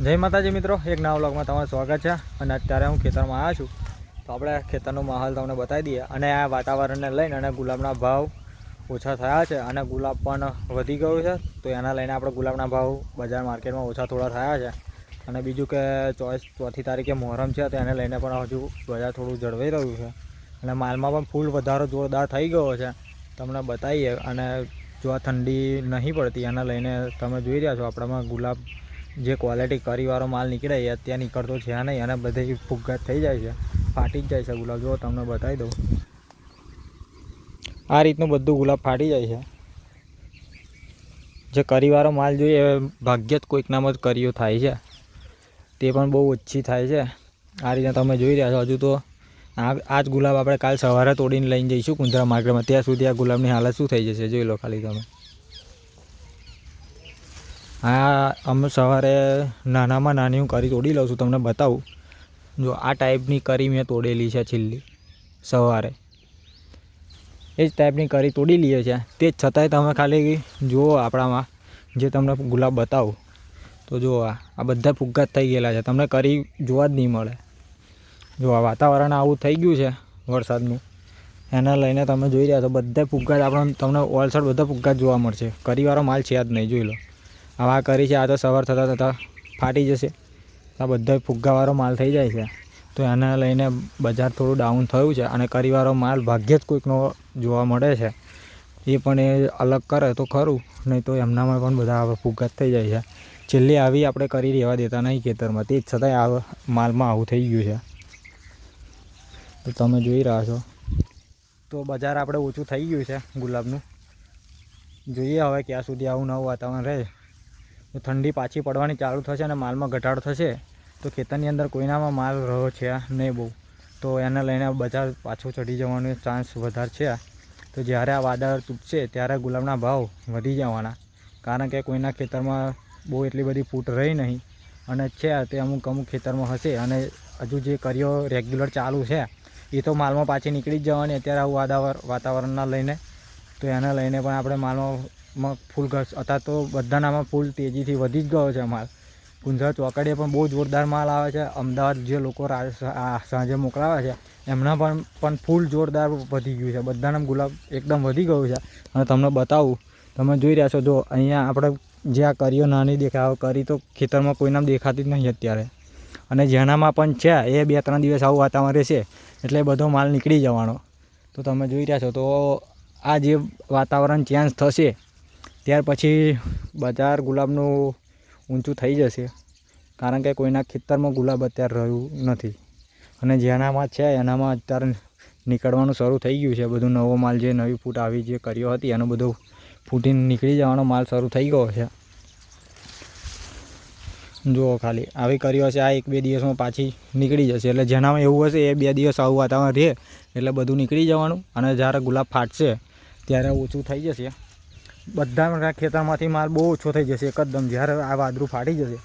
જય માતાજી મિત્રો, એક નવા વ્લોગમાં તમારું સ્વાગત છે। અને અત્યારે હું ખેતરમાં આવ્યો છું, તો આપણે ખેતરનો માહોલ તમને બતાવી દઈએ। અને આ વાતાવરણને લઈને અને ગુલાબના ભાવ ઓછા થયા છે અને ગુલાબ પણ વધી ગયું છે, તો એના લઈને આપણે ગુલાબના ભાવ બજાર માર્કેટમાં ઓછા થોડા થયા છે। અને બીજું કે 4મી તારીખે મોહરમ છે, તો એને લઈને પણ હજુ બજાર થોડું જળવાઈ રહ્યું છે અને માલમાં પણ ફૂલ વધારો જોરદાર થઈ ગયો છે, તમને બતાવીએ। અને જો આ ઠંડી નહીં પડતી એના લઈને તમે જોઈ રહ્યા છો આપણામાં ગુલાબ જે ક્વોલિટી કરીવાળો માલ નીકળે એ અત્યારે નીકળતો છે નહીં અને બધી ફુગ્ગાત થઈ જાય છે, ફાટી જ જાય છે ગુલાબ। જો તમને બતાવી દઉં, આ રીતનું બધું ગુલાબ ફાટી જાય છે। જે કરીવાળો માલ જોઈએ એ ભાગ્ય જ કોઈકનામાં જ કરીઓ થાય છે, તે પણ બહુ ઓછી થાય છે। આ રીતે તમે જોઈ રહ્યા છો। હજુ તો આ જ ગુલાબ આપણે કાલ સવારે તોડીને લઈને જઈશું કુંદરા માર્કેટમાં, ત્યાં સુધી આ ગુલાબની હાલત શું થઈ જશે જોઈ લો ખાલી તમે। હા, અમે સવારે નાનામાં નાની હું કરી તોડી લઉં છું, તમને બતાવું। જો આ ટાઈપની કરી મેં તોડેલી છે છેલ્લી સવારે, એ જ ટાઈપની કરી તોડી લઈએ છે। તે જ છતાંય તમે ખાલી જુઓ આપણામાં જે તમને ગુલાબ બતાવું, તો જુઓ આ બધા ફુગ્ગા થઈ ગયેલા છે, તમને કરી જોવા જ નહીં મળે। જો આ વાતાવરણ આવું થઈ ગયું છે વરસાદનું, એના લઈને તમે જોઈ રહ્યા છો બધા ફુગ્ગા આપણને તમને ઓલસડ બધા ફુગ્ગા જોવા મળશે, કરીવાળો માલ છે જ નહીં જોઈ લો। હવે આ કરી છે, આ તો સવાર થતાં ફાટી જશે, આ બધા ફુગ્ગાવાળો માલ થઈ જાય છે, તો એના લઈને બજાર થોડું ડાઉન થયું છે। અને કરીવાળો માલ ભાગ્યે જ કોઈકનો જોવા મળે છે, એ પણ એ અલગ કરે તો ખરું, નહીં તો એમનામાં પણ બધા ફુગ્ગા થઈ જાય છે। છેલ્લી આવી આપણે કરી રહેવા દેતા નહીં ખેતરમાં, તે જ છતાંય આ માલમાં આવું થઈ ગયું છે, તો તમે જોઈ રહ્યા છો। તો બજાર આપણે ઓછું થઈ ગયું છે ગુલાબનું, જોઈએ હવે ક્યાં સુધી આવું નવું વાતાવરણ રહે। તો ઠંડી પાછી પડવાની ચાલુ થશે અને માલમાં ઘટાડો થશે, તો ખેતરની અંદર કોઈનામાં માલ રહ્યો છે નહીં બહુ, તો એને લઈને બજાર પાછું ચડી જવાનો ચાન્સ વધારે છે। તો જ્યારે આ વાદળ તૂટશે ત્યારે ગુલાબના ભાવ વધી જવાના, કારણ કે કોઈના ખેતરમાં બહુ એટલી બધી ફૂટ રહી નહીં, અને છે તે અમુક ખેતરમાં હશે। અને હજુ જે કરીઓ રેગ્યુલર ચાલુ છે એ તો માલમાં પાછી નીકળી જ જવાની અત્યારે આવું વાતાવરણના લઈને, તો એને લઈને પણ આપણે માલમાં ફૂલ અત્યારે તો બધાનામાં ફૂલ તેજીથી વધી જ ગયો છે માલ। કુંદરા ચોકડીએ પણ બહુ જોરદાર માલ આવે છે, અમદાવાદ જે લોકો સાંજે મોકલાવે છે એમના પણ ફૂલ જોરદાર વધી ગયું છે, બધાના ગુલાબ એકદમ વધી ગયું છે। અને તમને બતાવું, તમે જોઈ રહ્યા છો, જો અહીંયા આપણે જે આ કરીઓ નાની દેખાય, કરી તો ખેતરમાં કોઈનામાં દેખાતી જ નહીં અત્યારે, અને જેનામાં પણ છે એ 2-3 દિવસ આવું વાતાવરણ રહેશે એટલે બધો માલ નીકળી જવાનો। તો તમે જોઈ રહ્યા છો, તો આ જે વાતાવરણ ચેન્જ થશે ત્યાર પછી બજાર ગુલાબનું ઊંચું થઈ જશે, કારણ કે કોઈના ખેતરમાં ગુલાબ અત્યારે રહ્યું નથી, અને જેનામાં છે એનામાં અત્યારે નીકળવાનું શરૂ થઈ ગયું છે બધું। નવો માલ જે નવી ફૂટ આવી જે કરીઓ હતી એનો બધો ફૂટીને નીકળી જવાનો માલ શરૂ થઈ ગયો છે। જુઓ ખાલી આવી કરીઓ હશે, આ 1-2 દિવસમાં પાછી નીકળી જશે, એટલે જેનામાં એવું હશે એ 2 દિવસ આવું વાતાવરણ રહે એટલે બધું નીકળી જવાનું, અને જ્યારે ગુલાબ ફાટશે ત્યારે ઓછું થઈ જશે। બધા ખેતરમાંથી માલ બહુ ઓછો થઈ જશે એકદમ, જ્યારે આ વાદળું ફાટી જશે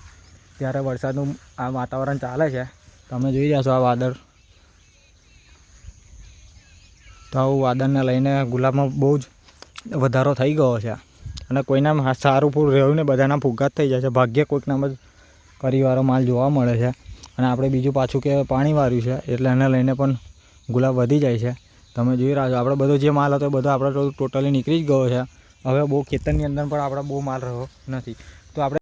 ત્યારે વરસાદનું આ વાતાવરણ ચાલે છે, તમે જોઈ રહ્યા છો આ વાદળ। તો આવું વાદળને લઈને ગુલાબમાં બહુ જ વધારો થઈ ગયો છે, અને કોઈના સારું ફૂલ રહ્યું ને બધાના ફુગ્ગા થઈ જાય છે, ભાગ્ય કોઈકનામાં જ કરીવાળો માલ જોવા મળે છે। અને આપણે બીજું પાછું કે પાણી વાળ્યું છે એટલે એને લઈને પણ ગુલાબ વધી જાય છે, તમે જોઈ રહ્યા છો। આપણે બધો જે માલ હતો બધો આપણે ટોટલી નીકળી જ ગયો છે, હવે બહુ ખેતરની અંદર પણ આપણે બહુ માલ રહ્યો નથી, તો આપણે